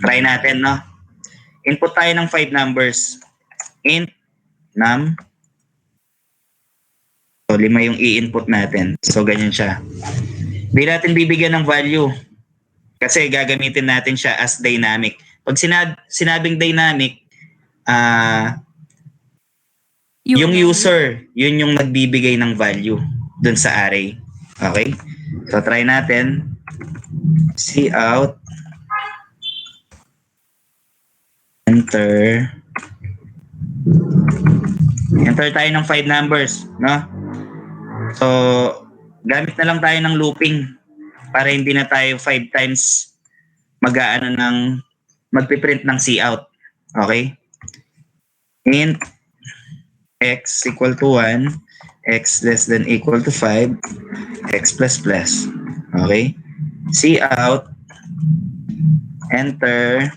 Try natin, no? Input tayo ng 5 numbers. Int, num. So, 5 yung i-input natin. So, ganyan siya. Hindi natin bibigyan ng value. Kasi gagamitin natin siya as dynamic. Pag sinabing dynamic, yung user, yun yung nagbibigay ng value dun sa array. Okay? So, try natin. Cout. Enter tayo ng 5 numbers, no? So, gamit na lang tayo ng looping para hindi na tayo 5 times magpiprint ng cout. Okay? Int x equal to 1, x less than equal to 5, x plus plus. Okay? Cout, enter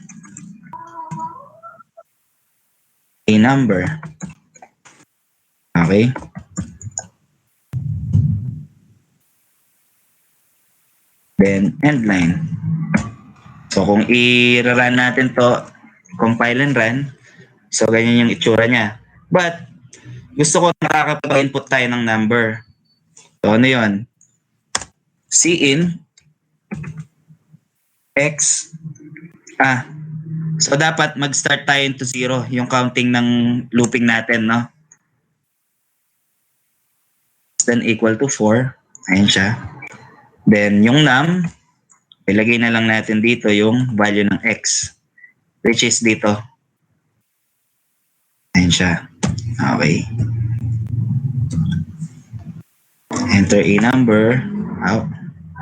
a number. Okay? Then, end line. So, kung i-run natin to, compile and run, so, ganyan yung itsura niya. But, gusto ko nakakapag-input tayo ng number. So, ano yun? Cin x so, dapat mag-start tayo into 0 yung counting ng looping natin, no? Then equal to 4. Ayan siya. Then, yung num, ilagay na lang natin dito yung value ng x, which is dito. Ayan siya. Okay. Enter a number.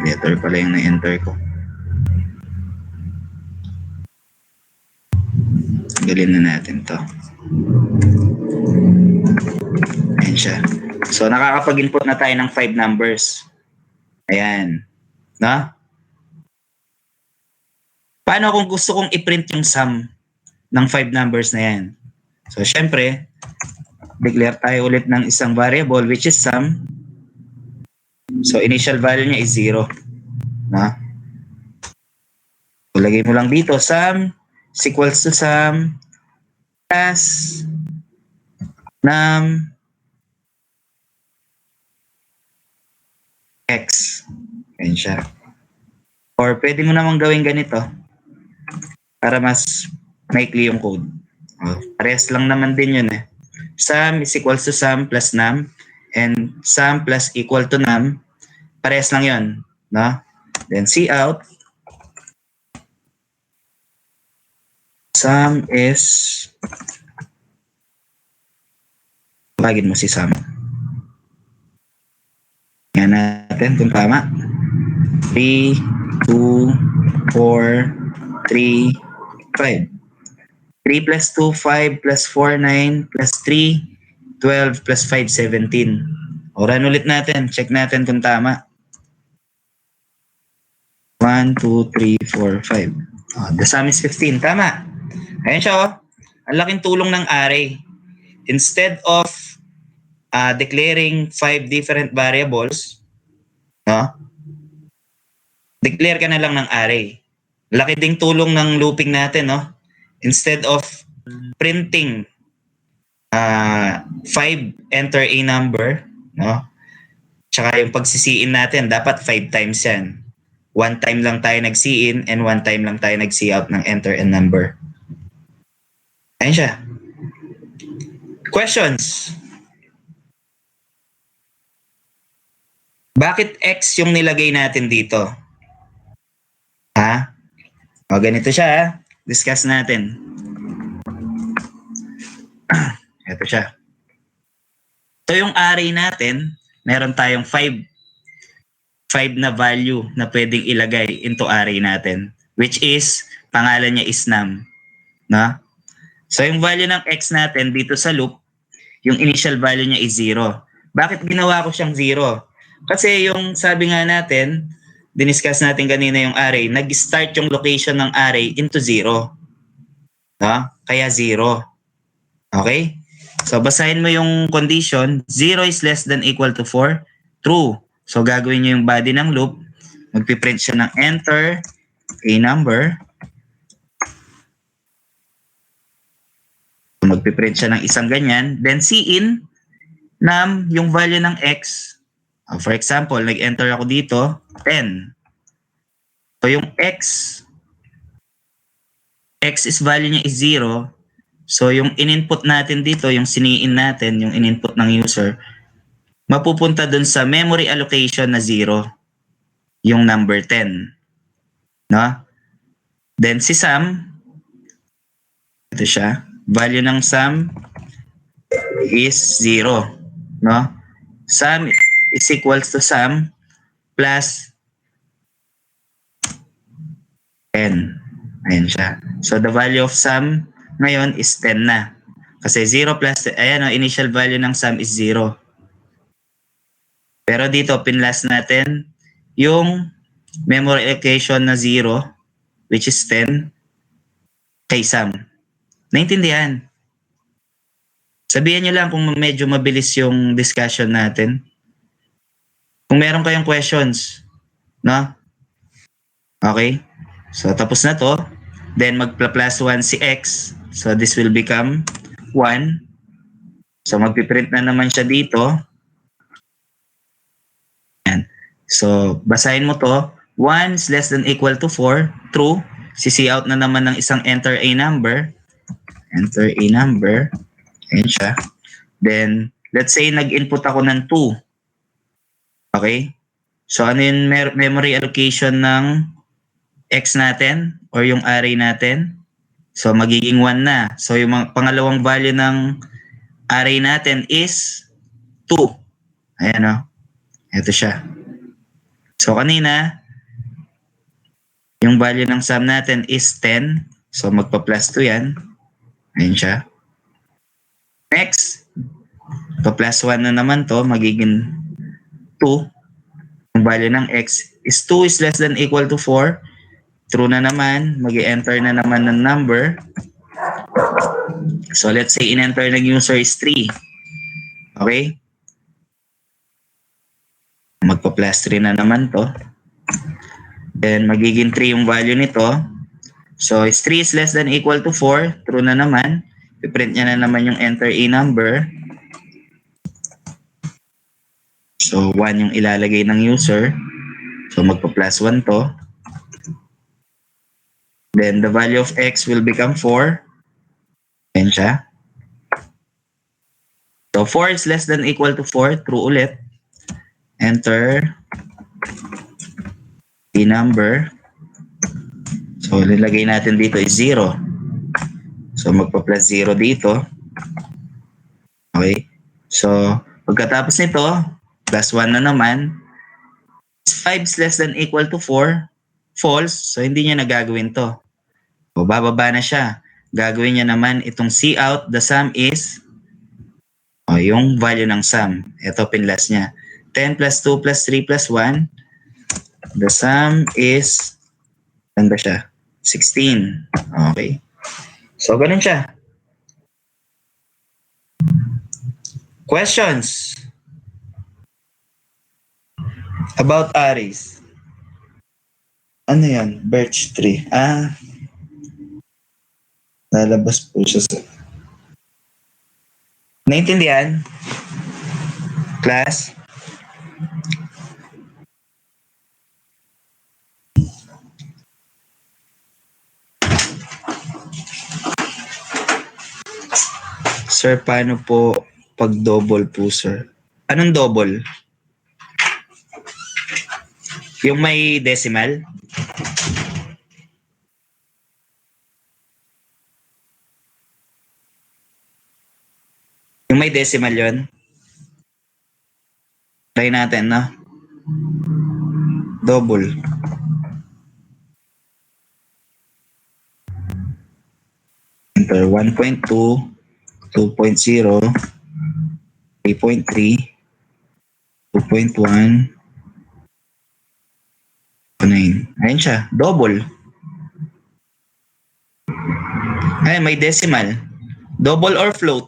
Letter pala yung na-enter ko. Galin na natin to. Ayan siya. So, nakakapag-input na tayo ng 5 numbers. Ayan. No? Paano kung gusto kong i-print yung sum ng 5 numbers na yan? So, syempre, declare tayo ulit ng isang variable which is sum. So, initial value niya is 0. No? So, lagay mo lang dito, sum is equals to sum plus num x. Ayan siya. Or pwede mo namang gawin ganito para mas maikli yung code. Parehas lang naman din yun eh. Sum is equals to sum plus num and sum plus equal to num. Parehas lang yun. No? Then cout. Sum is, tawagin mo si sum. Yan natin kung tama. 3, 2, 4, 3, 5. 3 plus 2, 5 plus 4, 9 plus 3, 12 plus 5, 17. O run ulit natin. Check natin kung tama. 1, 2, 3, 4, 5. The sum is 15. Tama. Ayan siya, oh. Ang laking tulong ng array. Instead of declaring 5 different variables, no? Declare ka na lang ng array. Laki ding tulong ng looping natin, no? Instead of printing 5, enter a number, no? Tsaka yung pagsisiin natin, dapat 5 times yan. 1 time lang tayo nag-see-in and 1 time lang tayo nag-see-out ng enter a number. Ayan siya. Questions? Bakit X yung nilagay natin dito? Ha? O, ganito siya, ha? Discuss natin. Ito siya. So, yung array natin, meron tayong 5 na value na pwedeng ilagay into array natin, which is, pangalan niya is num. No? So, yung value ng X natin dito sa loop, yung initial value niya is 0. Bakit ginawa ko siyang 0? Kasi yung sabi nga natin, diniscuss natin kanina yung array, nag-start yung location ng array into 0. No? Kaya 0. Okay? So, basahin mo yung condition. 0 is less than equal to 4. True. So, gagawin nyo yung body ng loop. Magpiprint siya ng enter a number. So, magpiprint siya ng isang ganyan. Then cin nam yung value ng x. For example, nag-enter ako dito, 10. So yung x is value niya is 0. So yung in-input natin dito, yung siniin natin, yung in-input ng user, mapupunta dun sa memory allocation na 0, yung number 10. No? Then si Sam, ito siya, value ng Sam is 0. No? Sam is equals to Sam plus 10. Ayan siya. So the value of Sam ngayon is 10 na. Kasi 0 plus, ayan o, initial value ng Sam is 0. Pero dito, pinlast natin yung memory allocation na 0, which is 10, kay Sam. Naintindihan? Sabihan nyo lang kung medyo mabilis yung discussion natin. Kung meron kayong questions, no? Okay? So, tapos na to. Then, magpa-plus 1 si x. So, this will become 1. So, magpiprint na naman siya dito. Ayan. So, basahin mo to. 1 is less than equal to 4. True. Si out na naman ng isang enter a number. Enter a number. Ayan siya. Then, let's say nag-input ako ng 2. Okay? So, ano yung memory allocation ng x natin or yung array natin? So, magiging 1 na. So, yung pangalawang value ng array natin is 2. Ayan o. Ito siya. So, kanina, yung value ng sum natin is 10. So, magpa-plus 2 yan. Ayan siya. Next, pa-plus 1 na naman to, magiging 2. Yung value ng x is 2 is less than equal to 4. True na naman, mag-enter na naman ng number. So let's say in-enter ng user is 3. Okay? Magpa-plus 3 na naman to. Then magiging 3 yung value nito. So 3 is less than equal to 4. True na naman. I-print niya na naman yung enter a number. So 1 yung ilalagay ng user. So magpa-plus 1 to. Then the value of x will become 4. Ayan siya. So 4 is less than equal to 4. True ulit. Enter the number. So nilagay natin dito is 0. So magpa-plus 0 dito. Okay. So pagkatapos nito, plus 1 na naman. 5 is less than equal to 4. False. So hindi niya nagagawin to. O bababa na siya. Gagawin niya naman itong cout. The sum is yung value ng sum. Ito pinlast niya. 10 plus 2 plus 3 plus 1. The sum is ano ba siya? 16. Okay. So ganun siya. Questions about arrays. Ano yan? Birch tree. Lalabas po siya sa... Naintindihan? Class? Sir, paano po pag double po, sir? Anong double? Yung may decimal? Yung may decimal yun? Try natin, no? Double. Enter 1.2, 2.0, 3.3, 2.1, 9. Ayun siya, double. Ay, may decimal. Double or float?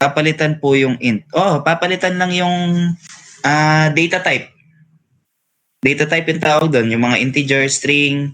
Papalitan po yung int. Papalitan lang yung data type. Data type yung tawag doon. Yung mga integer, string,